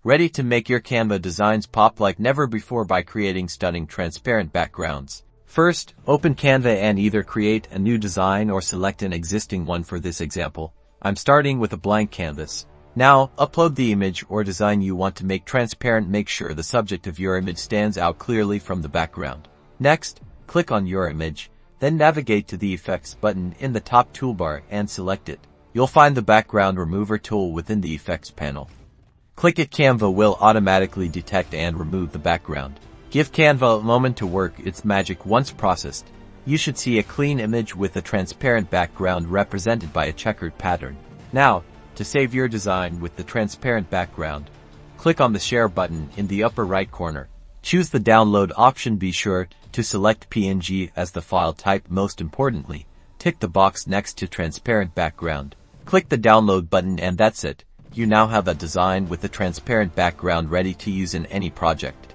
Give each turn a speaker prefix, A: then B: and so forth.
A: Ready to make your Canva designs pop like never before by creating stunning transparent backgrounds. First, open Canva and either create a new design or select an existing one. For this example, I'm starting with a blank canvas. Now, upload the image or design you want to make transparent. Make sure the subject of your image stands out clearly from the background. Next, click on your image, then navigate to the Effects button in the top toolbar and select it. You'll find the Background Remover tool within the Effects panel. Click it. Canva will automatically detect and remove the background. Give Canva a moment to work its magic. Once processed, you should see a clean image with a transparent background represented by a checkered pattern. Now, to save your design with the transparent background, click on the Share button in the upper right corner. Choose the Download option. Be sure to select PNG as the file type. Most importantly, tick the box next to Transparent Background. Click the Download button and that's it. You now have a design with a transparent background ready to use in any project.